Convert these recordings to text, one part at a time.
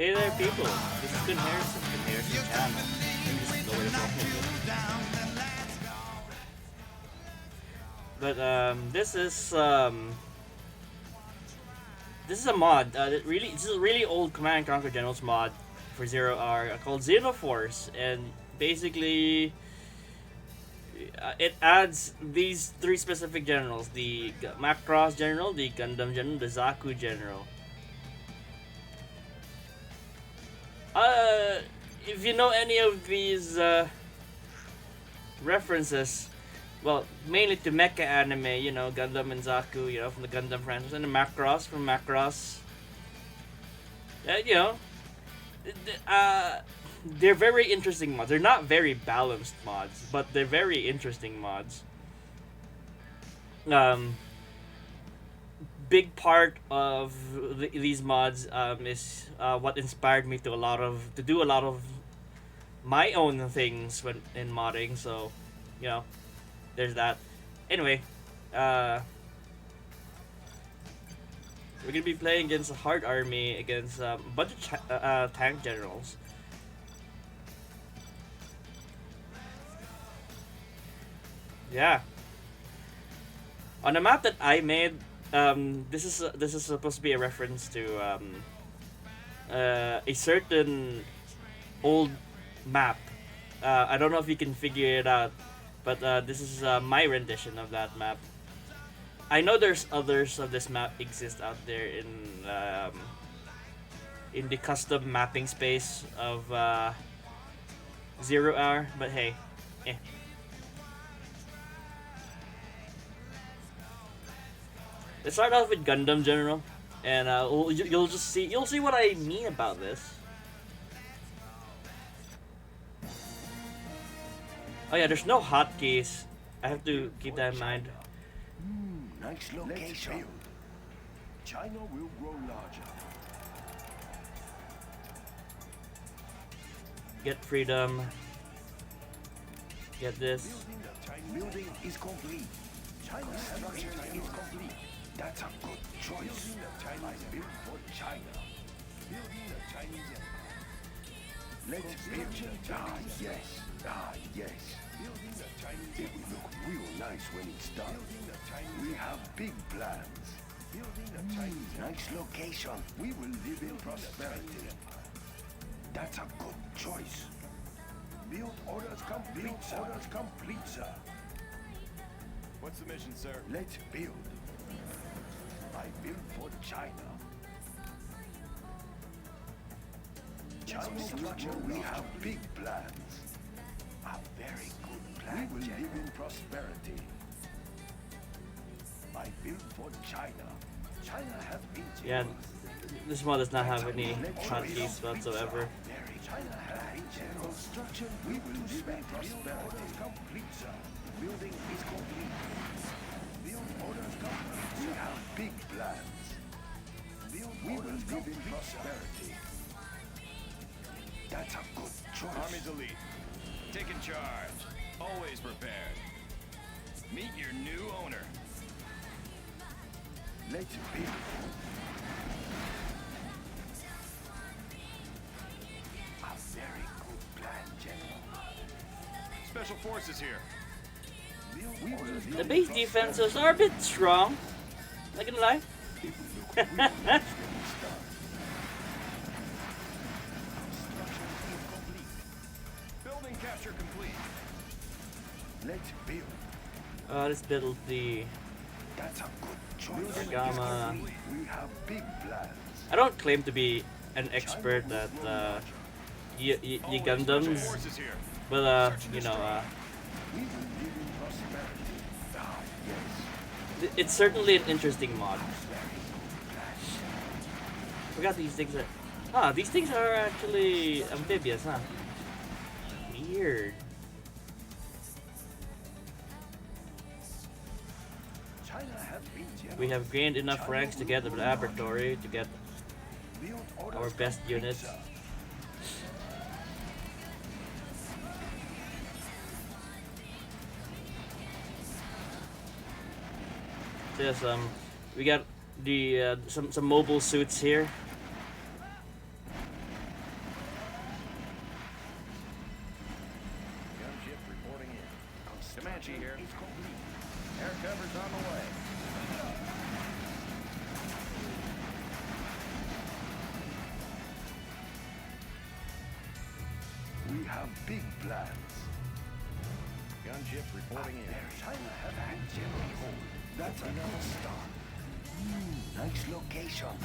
Hey there, people. This is Kun Hareson, Kun Hareson channel. Let me just lower the volume. But this is a mod. This is a really old Command and Conquer Generals mod for Zero R called Xenoforce, and basically it adds these three specific generals: the Macross General, the Gundam General, the Zaku General. If you know any of these references, well, mainly to mecha anime, you know, Gundam and Zaku, you know, from the Gundam franchise, and the Macross from Macross. You know, they're very interesting mods. They're not very balanced mods, but they're very interesting mods. Big part of these mods is what inspired me to do a lot of my own things when in modding. So, you know, there's that. Anyway, we're gonna be playing against a hard army against a bunch of tank generals. Yeah. On the map that I made, this is supposed to be a reference to a certain old map. I don't know if you can figure it out, but this is my rendition of that map. I know there's others of this map exist out there in the custom mapping space of Zero Hour, but hey, eh. Let's start off with Gundam General, and you'll see what I mean about this. Oh yeah, there's no hotkeys. I have to keep that in mind. Nice location. China will grow larger. Get freedom. Get this. Building is complete. China's structure is complete. That's a good choice. I built for China. Building the Chinese empire. Let's build. Yes. Yes. Building the Chinese empire. It will look real nice when it's done. We have big plans. Building the Chinese nice location. We will live in prosperity. That's a good choice. Build orders complete, sir. Orders complete, sir. What's the mission, sir? Let's build. I build for China. China's structure, we have big plans. A very good plan. We will live in prosperity. I build for China. China have been. Yeah, this mod does not have any hotkeys whatsoever. China have been construction. We will live in prosperity. Complete, sir. Building is complete. Build orders complete. We have big plans. We will live in prosperity. That's a good choice. Army's elite. Taking charge. Always prepared. Meet your new owner. Let's build. A very good plan, General. Special forces here. The base defenses are a bit strong. Not gonna lie. Building capture complete. Let's build. Let's build the That's a good choice. Orgama. We have big plans. I don't claim to be an expert at Gundams, Forces here. but you know, We will live in prosperity. Yes. it's certainly an interesting mod. Forgot these things are. These things are actually amphibious, huh? Weird. China have been We have gained enough ranks to get the laboratory to get our best units. Yes, we got the some mobile suits here. Archie here. is complete. Air cover's on the way. We have big plans. Gunship reporting in. China have had General Hold. That's a good start. Nice location.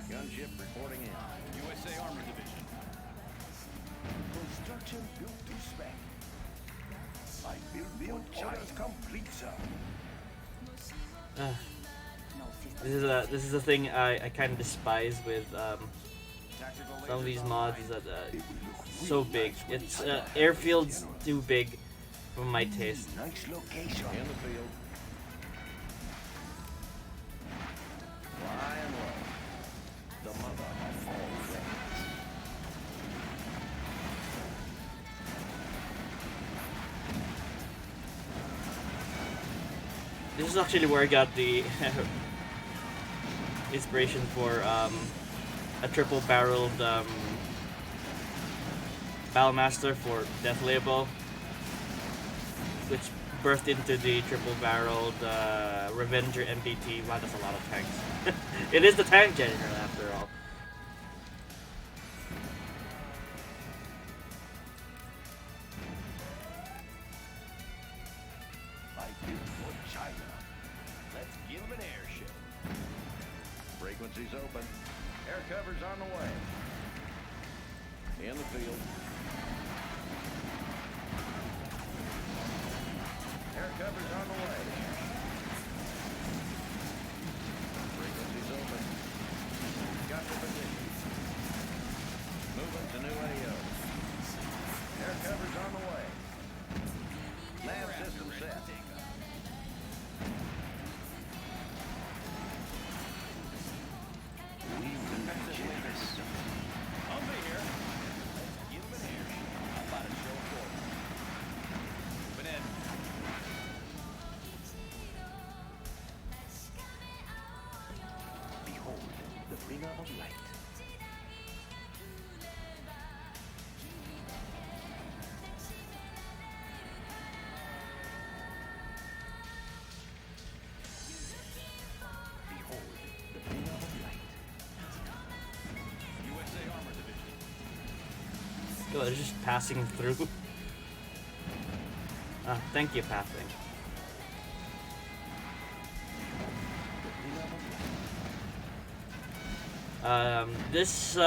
Gunship reporting in. USA Armor Division. Construction built to spec. I build China's complete, sir. This is a thing I kind of despise with Tactical some of lasers these on the mods way. is that so big. It's airfield's too big for my taste. Nice location. In the field. Flying low. The mother of all things. This is actually where I got the inspiration for a triple-barreled Battlemaster for Death Label, which birthed into the triple-barreled Revenger MBT. Wow, that's a lot of tanks. It is the tank general after all. I built for China. Let's give him an airship. Frequencies open. Air cover's on the way. In the field. Air cover's on the way. Frequencies open. Got the position. Moving to new AO. Air cover's on the way. Nav system set. We will be generous. I'll be here. Let's give him an airship. How about a show for him? Moving in. Behold, the bringer of light. Behold, the bringer of light. USA Armor Division. Oh, they're just passing through. Thank you, passing. This is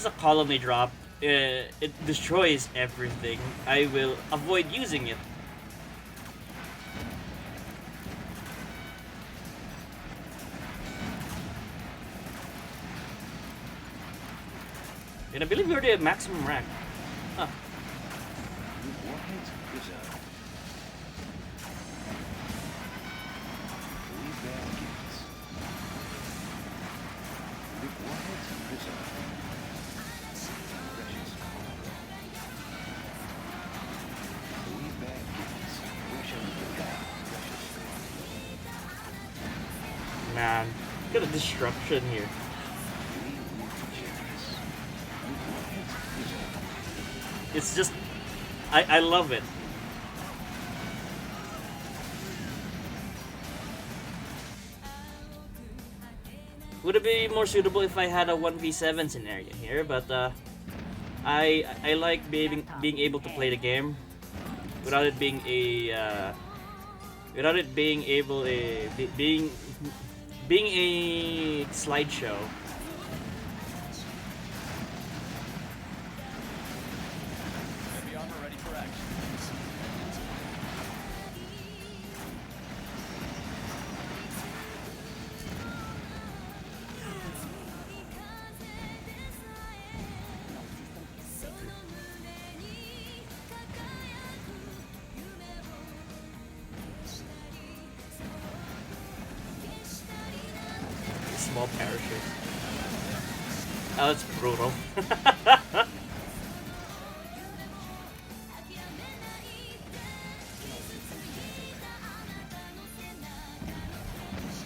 a colony drop. It destroys everything. I will avoid using it. And I believe we're the maximum rank. Huh. Warheads preserved. We bear gifts. With warheads preserved. Precious cargo. We bear gifts. We shall regard precious things. Man, look at the destruction here. We will be generous. With warheads preserved. It's just, I love it. Would it be more suitable if I had a 1v7 scenario here? But I like being able to play the game without it being a being a slideshow. Heavy armor ready for action. Small parachute. Oh, that's brutal.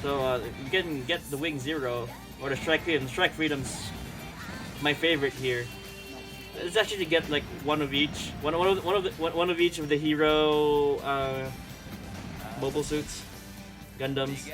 So you can get the Wing Zero or the Strike Freedom. Strike Freedom's my favorite here. It's actually to get like one of each, one of each of the hero mobile suits, Gundams.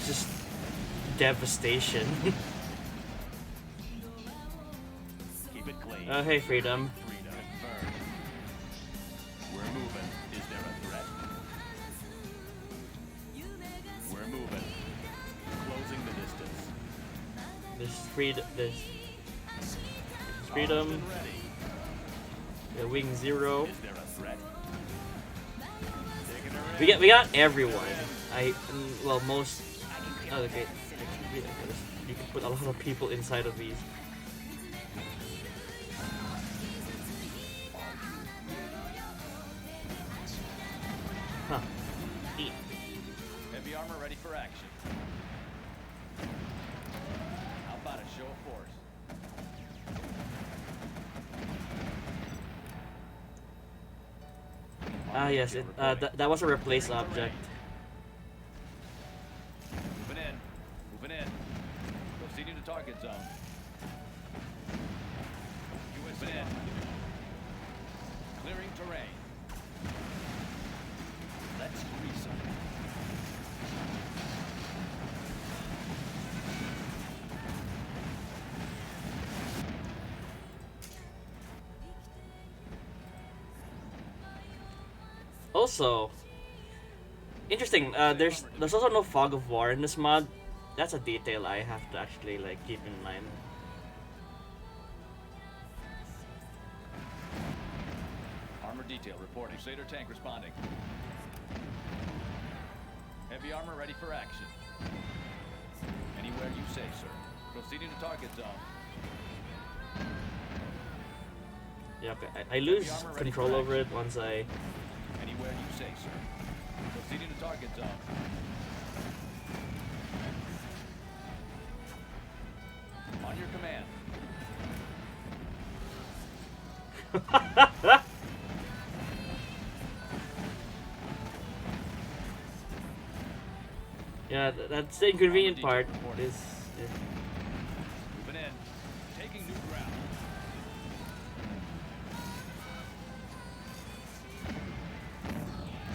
Just devastation. Keep it clean. Oh, hey, Freedom. Freedom confirmed. We're moving. Is there a threat? We're moving. Closing the distance. This Armed Freedom. and ready. The Wing Zero. Is there a threat? Taking her We in. got everyone. Well, most. Oh, okay. You can put a lot of people inside of these. Huh. Eat. Heavy armor ready for action. How about a show of force? Ah, yes. That was a replace object. Moving in. Moving in. Proceeding to target zone. Moving in. Clearing terrain. Let's grease 'em. Also, interesting. There's also no fog of war in this mod. That's a detail I have to actually like keep in mind. Armor detail reporting. Crusader tank responding. Heavy armor ready for action. Anywhere you say, sir. Proceeding to target zone. Yeah, okay. I lose control over it once I. Anywhere you say, sir. Proceeding to target zone. On your command. Yeah, that's the inconvenient part. Is Moving in. Taking new ground.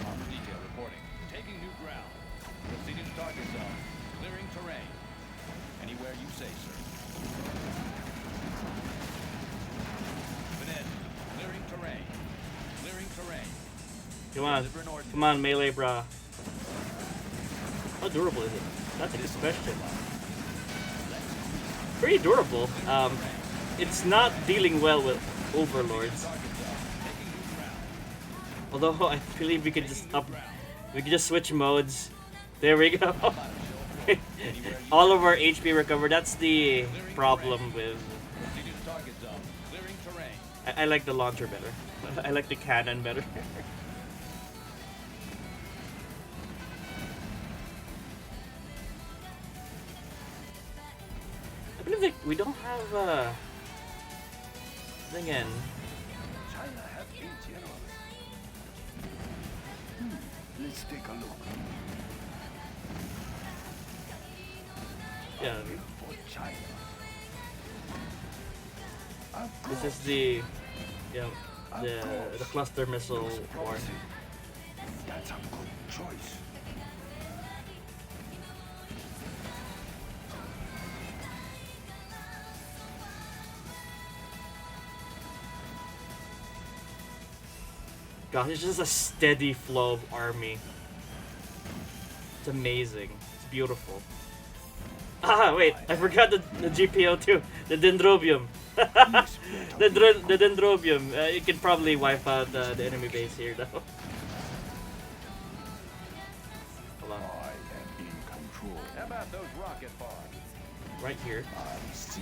Armor detail reporting. Taking new ground. Proceeding to target zone. Clearing terrain. Anywhere you say, sir. Moving in. Clearing terrain. Clearing terrain. come on, melee, brah. How durable is it? That's a good question. Pretty durable. It's not dealing well with overlords. Although I believe we could just switch modes. There we go. All of our HP recovered. That's the problem with. Proceeding to target zone. Clearing terrain. I like the launcher better. I like the cannon better. I believe that we don't have again. China has been generous. Let's take a look. Yeah, For China. Of this course. is the the cluster missile Looks war. promising. That's a good choice. Gosh, it's just a steady flow of army. It's amazing. It's beautiful. Ah, wait, I forgot the GPO too. The Dendrobium. the Dendrobium. You can probably wipe out the enemy base here though. Hold on. I am in control. How about those rocket bombs? Right here. I see.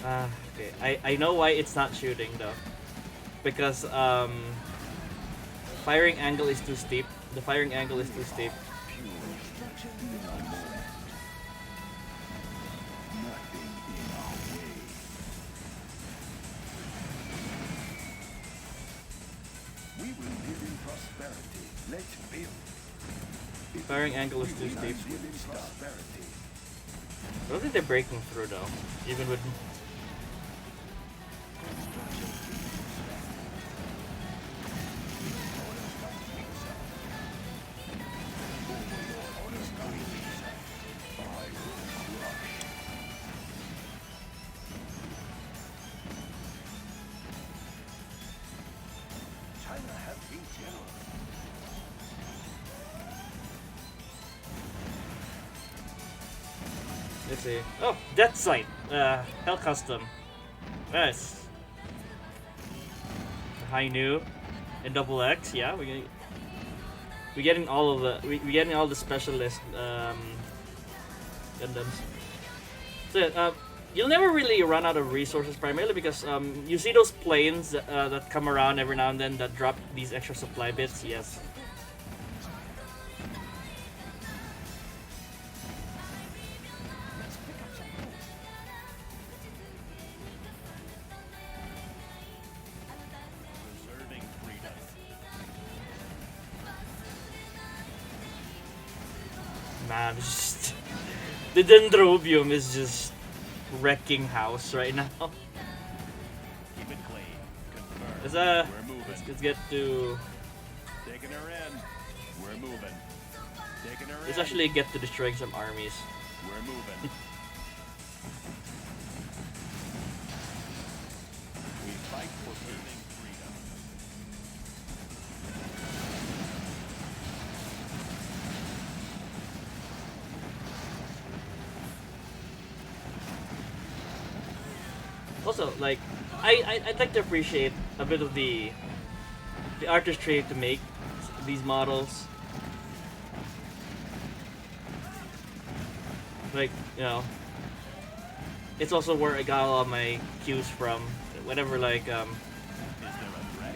Okay, I know why it's not shooting though. Because firing angle is too steep. The firing angle is too steep. Destruction in a moment. Nothing in our way. We will live in prosperity. Let's build. Firing angle is too steep. Live in prosperity. I don't think they're breaking through though. Even with China has been generous. let's see. Oh, Death Sight. Hell Custom. Nice. High New and Double X. Yeah, we're getting all of the we're getting all the specialist Gundams. So you'll never really run out of resources, primarily because you see those planes that come around every now and then that drop these extra supply bits. Yes. Preserving freedom. Man, it's just the Dendrobium is just wrecking house right now. Keep it clean. Confirmed. Let's We're moving. let's get to Taking her in. We're moving. Taking her let's in. actually get to destroying some armies. We're moving. We fight for preserving freedom. Also, like, I'd like to appreciate a bit of the artistry to make these models. Like, you know, it's also where I got a lot of my cues from. Whenever, like, Is there a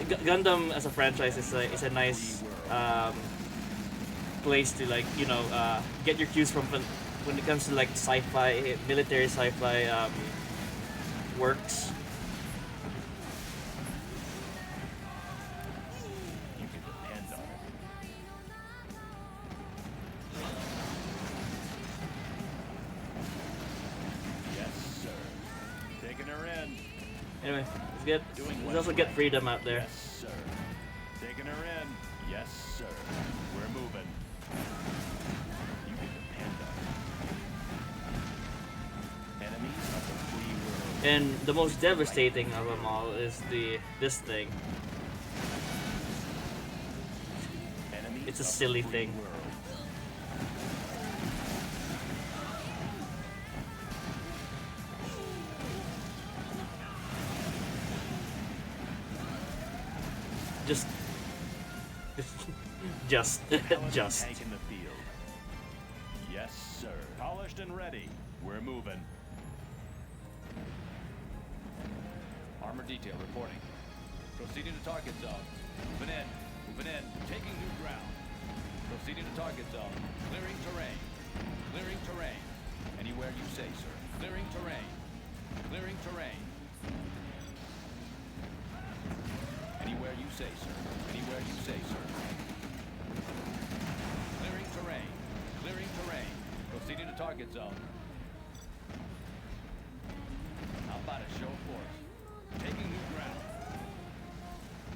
threat? Gundam as a franchise is a nice place to, like, you know, get your cues from when it comes to, like, sci-fi, military sci-fi works. You can depend on it. Yes, sir. Taking her in. Anyway, let's also get freedom out there. Yes, sir. Taking her in. Yes, sir. We're moving. You can depend on it. Enemies of the free world. And the most devastating of them all is this thing. Enemies It's a of the silly free thing. world. Just just Skeleton just. tank in the field. Yes, sir. Polished and ready. We're moving. Armor detail reporting. Proceeding to target zone. Moving in. Moving in. Taking new ground. Proceeding to target zone. Clearing terrain. Clearing terrain. Anywhere you say, sir. Clearing terrain. Clearing terrain. Anywhere you say, sir. Anywhere you say, sir. Clearing terrain. Clearing terrain. Proceeding to target zone. How about a show of force? Taking new ground.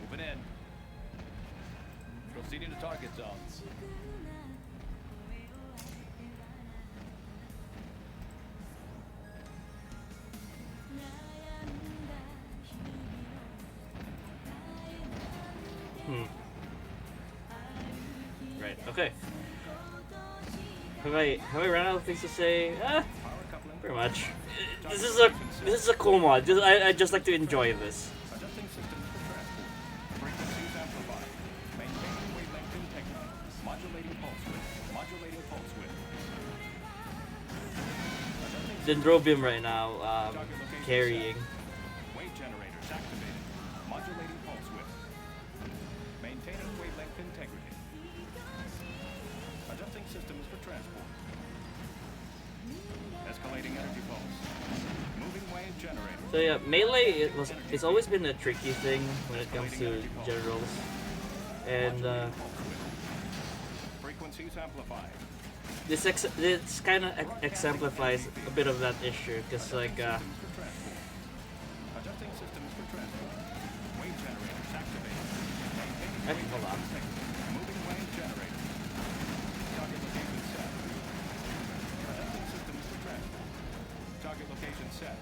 Moving in. Proceeding to target zone. Right. Okay. Have I run out of things to say? Pretty much. This is a cool mod. I just like to enjoy this. Adjusting systems for transport. Frequencies amplified. Maintaining wavelength integrity. Modulating pulse width. Modulating pulse width. Adjusting Dendrobium right now. target location. carrying. Wave generators activated. Modulating pulse width. Maintaining wavelength integrity. Adjusting systems for transport. Escalating energy pulse. Moving wave generator. So yeah, melee it's always been a tricky thing when it comes to generals, and Frequencies amplified. this kind of exemplifies a bit of that issue, because like Adjusting systems for transport. Wave generators activated. hold on. Moving wave generator. Target location set. Adjusting systems for transport. Target location set.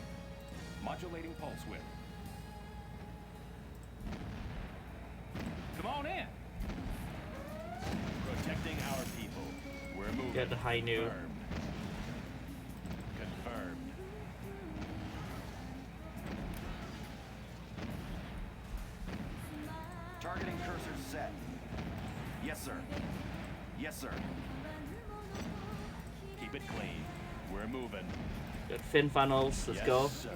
Modulating pulse width. Come on in. Protecting our people. We're moving. Get the high new. Confirmed. Targeting cursor set. Yes, sir. Yes, sir. Keep it clean. We're moving. Got fin funnels. Let's Yes, go. sir.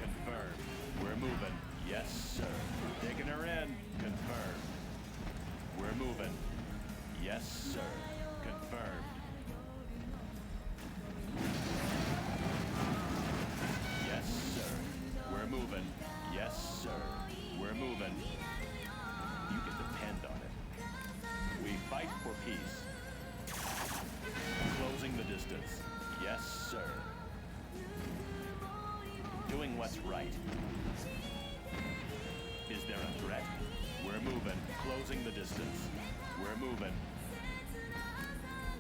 Confirmed. We're moving. Yes, sir. Taking her in. Confirmed. We're moving. Yes, sir. Confirmed. Yes, sir. We're moving. Yes, sir. We're moving. You can depend on it. We fight for peace. Closing the distance. Yes, sir. Doing what's right. Is there a threat? We're moving. Closing the distance. We're moving.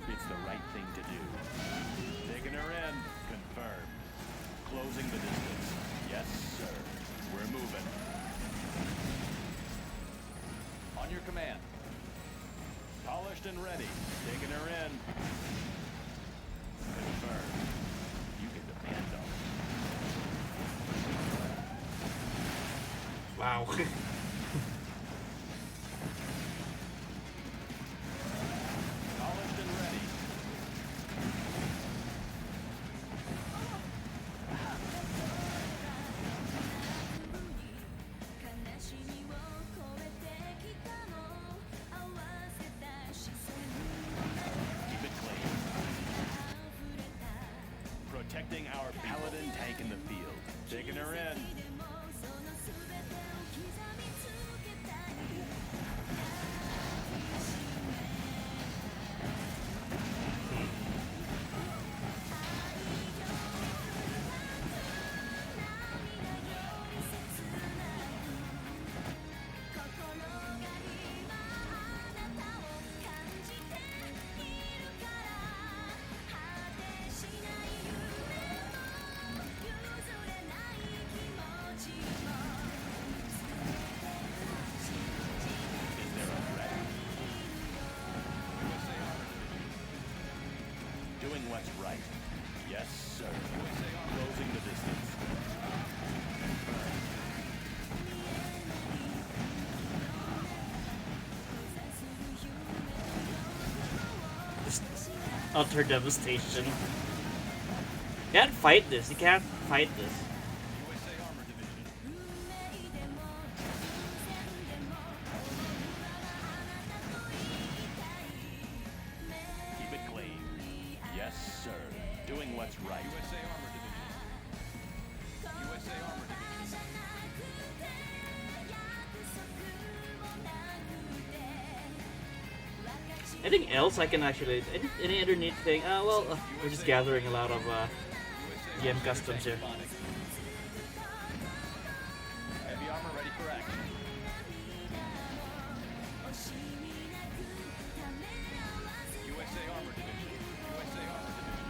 It's the right thing to do. Taking her in. Confirmed. Closing the distance. Yes, sir. We're moving. On your command. Polished and ready. Taking her in. Confirmed. You can depend on it. Wow. Polished and ready. Keep it clean. Protecting our paladin tank in the field. Taking her in. Is there a threat? Doing what's right. Yes, sir. Closing the distance. Confirmed. Just utter devastation. You can't fight this. You can't fight this. USA Armor Division. Keep it clean. Yes, sir. Doing what's right. USA Armor Division. USA Armor Division. Anything else I can actually? Any other neat thing? We're just gathering a lot of GM customs here. Heavy armor ready for action. USA Armor Division. USA Armor Division.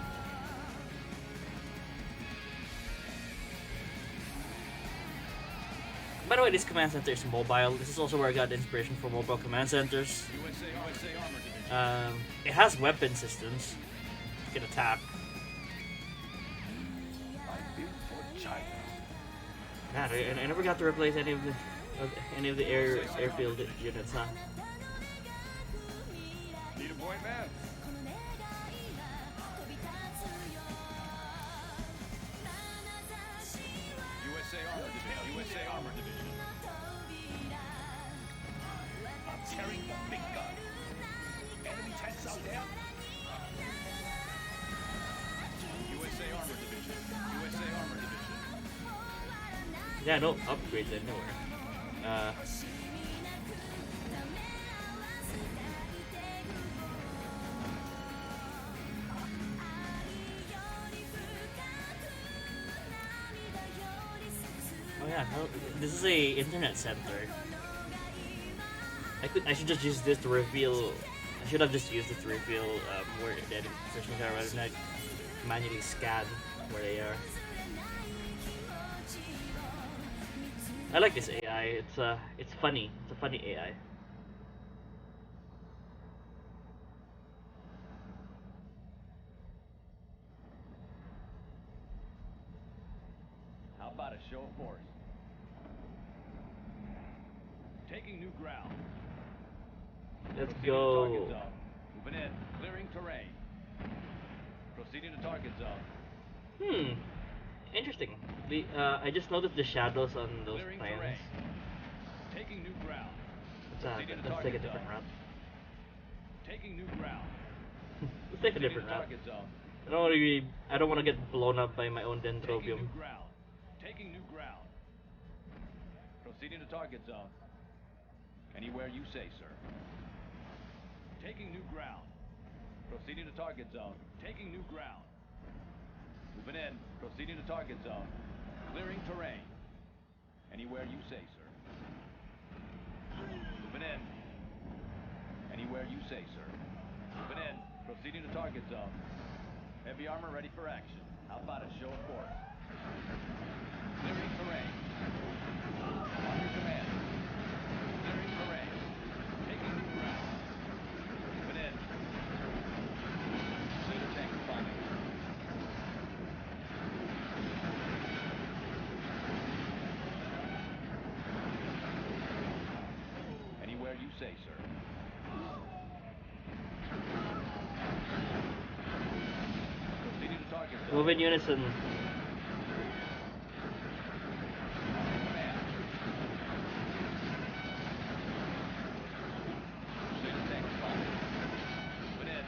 By the way, this command center is mobile. This is also where I got the inspiration for mobile command centers. USA Armor Division. It has weapon systems. You can attack. I built for China. God, I never got to replace any of the airfield units, huh? Need a point man. Yeah, no upgrades anywhere. Uh, oh yeah, no, this is a internet center. I should just use this to reveal. I should have just used it to reveal where the enemy positions are rather than like manually scan where they are. I like this AI. It's funny. It's a funny AI. How about a show of force? Taking new ground. Let's Proceeding to go. target zone. Moving in. Clearing terrain. Proceeding to target zone. Hmm. Interesting. I just noticed the shadows on those Clearing planes. terrain. Taking new ground. Proceeding to Let's take a target different zone. route. Taking new ground. Let's take a Proceeding different to route. target zone. I don't want to get blown up by my own Taking dendrobium. new ground. Taking new ground. Proceeding to target zone. Anywhere you say, sir. Taking new ground. Proceeding to target zone. Taking new ground. Moving in. Proceeding to target zone. Clearing terrain. Anywhere you say, sir. Moving in. Anywhere you say, sir. Moving in. Proceeding to target zone. Heavy armor ready for action. How about a show of force? Clearing terrain. On your command. Clearing terrain. Taking new ground. Moving in. Clear tank responding. Anywhere you say, sir. Proceeding to target zone. Move in unison. On your command. Crusader tank responding. Moving in.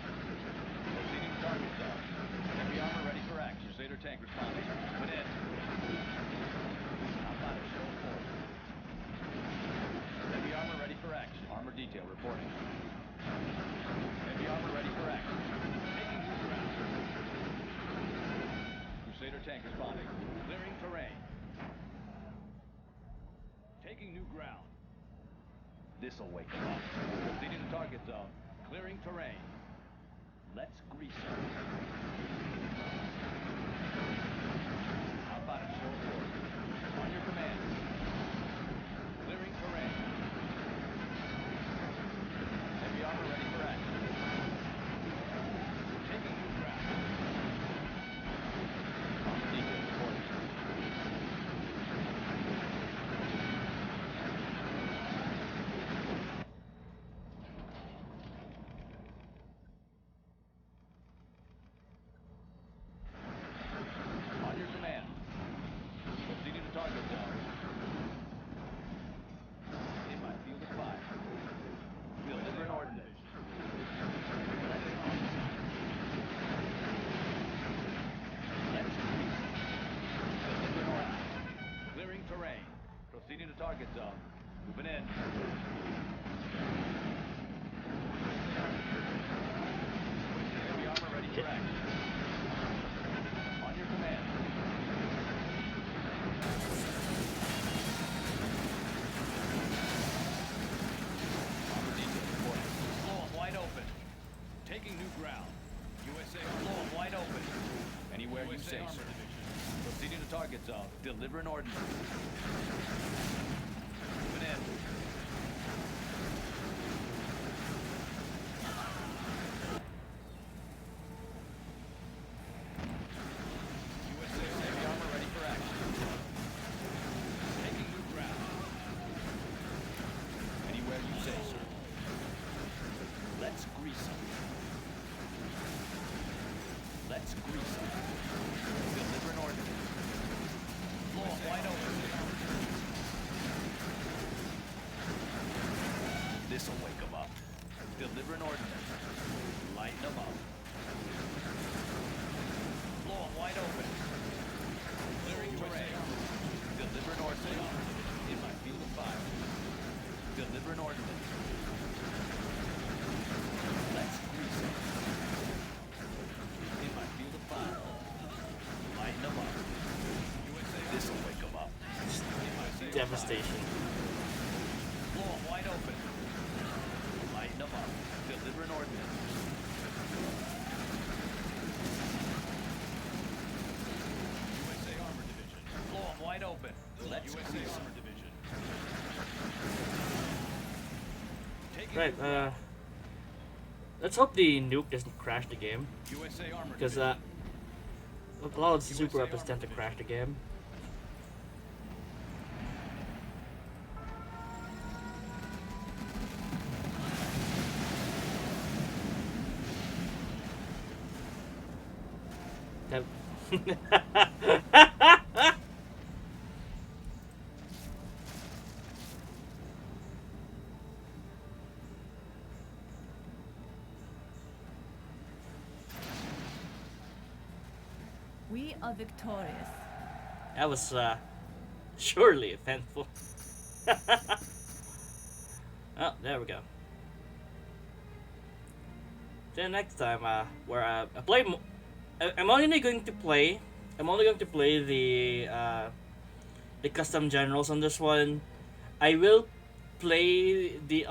Proceeding to target zone. Heavy armor ready for action. Crusader tank responding. Moving in. How about a show of force? Heavy armor ready for action. Armor detail reporting. Heavy armor ready for action. Taking new ground. Crusader tank responding. Clearing terrain. Taking new ground. This'll wake them up. Proceeding to target zone. Clearing terrain. Let's grease them. How about a show of force? On your command. Clearing terrain. Heavy armor ready for action. Taking new ground. Armor detail reporting. On your command. Proceeding to target zone. In my field of fire. Deliver an ordnance. Let's grease. Deliver an ordnance. Clearing terrain. Proceeding to target zone. Moving in. Heavy armor ready for action. On your command. Armor detail reporting. Blow 'em wide open. Taking new ground. USA blow 'em wide open. Anywhere you say, sir. Proceeding to target zone. Deliver an ordnance. Moving in. USA heavy armor ready for action. Taking new ground. Anywhere you say, sir. Let's grease them. Let's grease them. Deliver an ordnance. Blow 'em wide open. This'll wake them up. Deliver an ordnance. Lighten them up. Blow 'em wide open. Clearing terrain. Deliver an ordnance. devastation. Blow 'em wide open. Lighten them up. Deliver an ordnance. USA Armor Division. Blow 'em wide open. Let's USA Armor Division. Taking Right, new ground. let's hope the nuke doesn't crash the game. USA Armor Because, Division. a lot of the super weapons tend to crash the game. That- We are victorious. That was surely eventful. Oh, there we go. Then next time, where I play, I'm only going to play. I'm only going to play the custom generals on this one. I will play the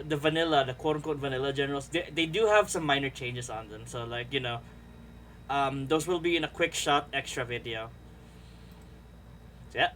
vanilla, the quote unquote vanilla generals. They do have some minor changes on them, so like those will be in a quick shot extra video. So yeah,